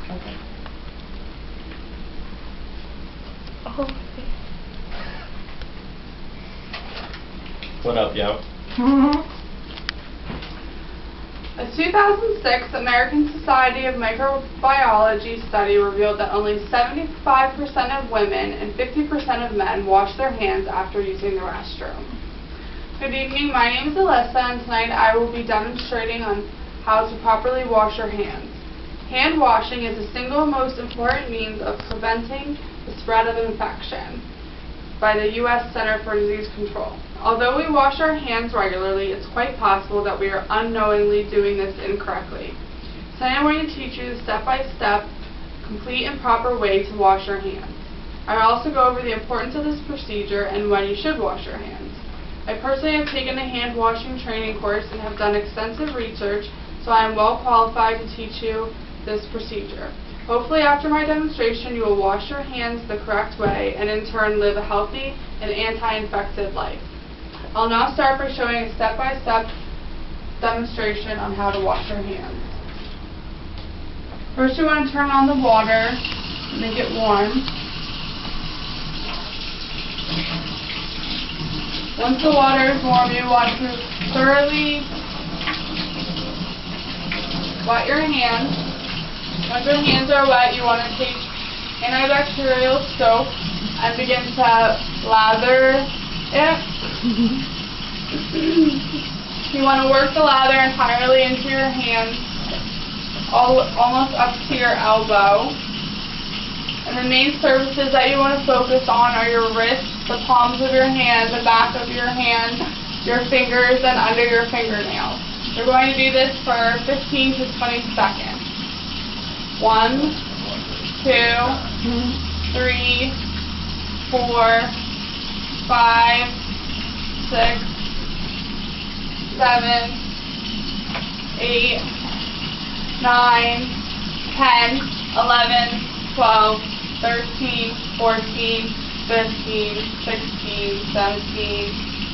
Okay. Oh. What up, yo? A 2006 American Society of Microbiology study revealed that only 75% of women and 50% of men wash their hands after using the restroom. Good evening, my name is Alyssa, and tonight I will be demonstrating on how to properly wash your hands. Hand washing is the single most important means of preventing the spread of infection by the U.S. Center for Disease Control. Although we wash our hands regularly, it's quite possible that we are unknowingly doing this incorrectly. Tonight I'm going to teach you the step-by-step, complete and proper way to wash your hands. I will also go over the importance of this procedure and when you should wash your hands. I personally have taken a hand washing training course and have done extensive research, so I am well qualified to teach you this procedure. Hopefully after my demonstration you will wash your hands the correct way and in turn live a healthy and anti-infected life. I'll now start by showing a step-by-step demonstration on how to wash your hands. First you want to turn on the water, make it warm. Once the water is warm, you want to thoroughly wet your hands. Once your hands are wet, you want to take antibacterial soap and begin to lather it. You want to work the lather entirely into your hands, almost up to your elbow. And the main surfaces that you want to focus on are your wrists, the palms of your hand, the back of your hand, your fingers, and under your fingernails. You're going to do this for 15 to 20 seconds. 1, 2, 3, 4, 5, 6, 7, 8, 9, 10, 11, 12, 13, 14, 15, 16, 17,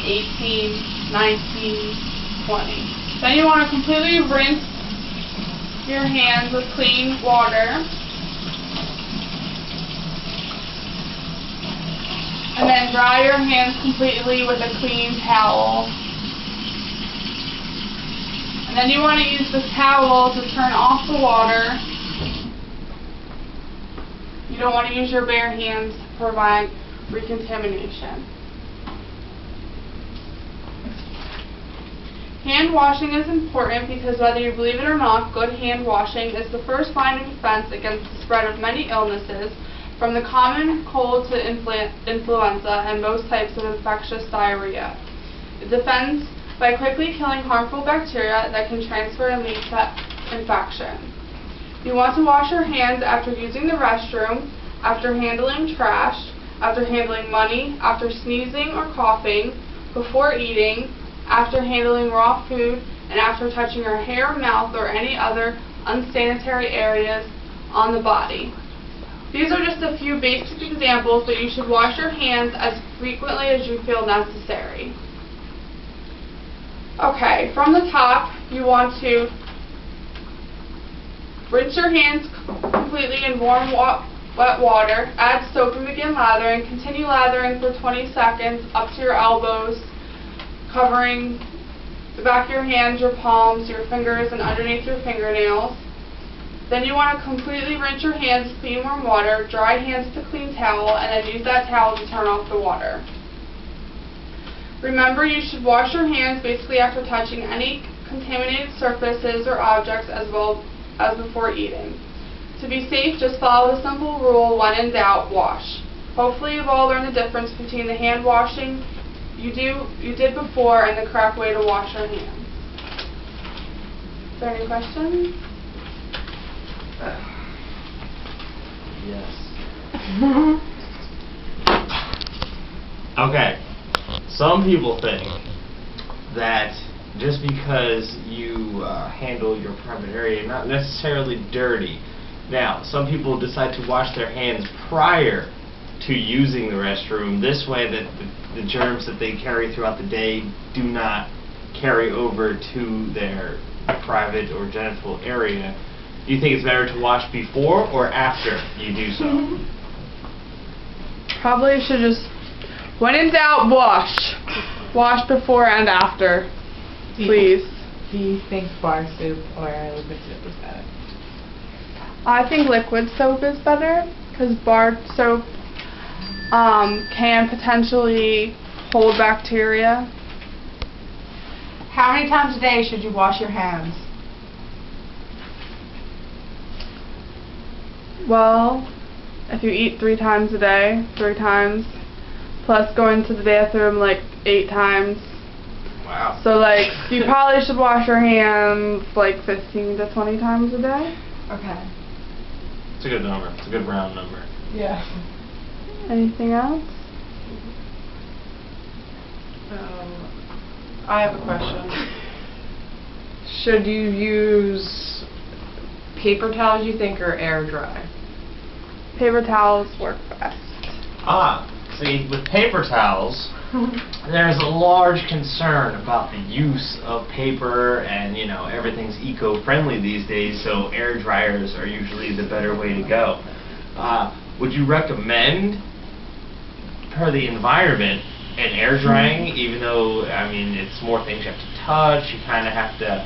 18, 19, 20. Then you want to completely rinse your hands with clean water. And then dry your hands completely with a clean towel. And then you want to use the towel to turn off the water. You don't want to use your bare hands to prevent recontamination. Hand washing is important because whether you believe it or not, good hand washing is the first line of defense against the spread of many illnesses, from the common cold to influenza and most types of infectious diarrhea. It defends by quickly killing harmful bacteria that can transfer and lead to infection. You want to wash your hands after using the restroom, after handling trash, after handling money, after sneezing or coughing, before eating, after handling raw food, and after touching your hair, mouth, or any other unsanitary areas on the body. These are just a few basic examples, but you should wash your hands as frequently as you feel necessary. Okay, from the top, you want to rinse your hands completely in warm wet water, add soap and begin lathering. Continue lathering for 20 seconds up to your elbows, covering the back of your hands, your palms, your fingers, and underneath your fingernails. Then you want to completely rinse your hands with clean warm water, dry hands with a clean towel, and then use that towel to turn off the water. Remember, you should wash your hands basically after touching any contaminated surfaces or objects as well as before eating. To be safe, just follow the simple rule, when in doubt, wash. Hopefully you've all learned the difference between the hand washing you did before and the correct way to wash your hands. Is there any questions? Yes. Okay. Some people think that just because you handle your private area, you're not necessarily dirty. Now, some people decide to wash their hands prior to using the restroom. This way that the germs that they carry throughout the day do not carry over to their private or genital area. Do you think it's better to wash before or after you do so? Probably should just, when in doubt, wash. Wash before and after, please. Do you think bar soap or liquid soap is better? I think liquid soap is better because bar soap can potentially hold bacteria. How many times a day should you wash your hands? Well, if you eat 3 times a day, 3 times, plus going to the bathroom like 8 times. Wow. So like, you probably should wash your hands like 15 to 20 times a day. Okay. It's a good number. It's a good round number. Yeah. Anything else? I have a question. Should you use paper towels, you think, or air dry? Paper towels work best. See, with paper towels, there's a large concern about the use of paper, and everything's eco-friendly these days, so air dryers are usually the better way to go. Would you recommend, per the environment, an air drying, even though, I mean, it's more things you have to touch, you kind of have to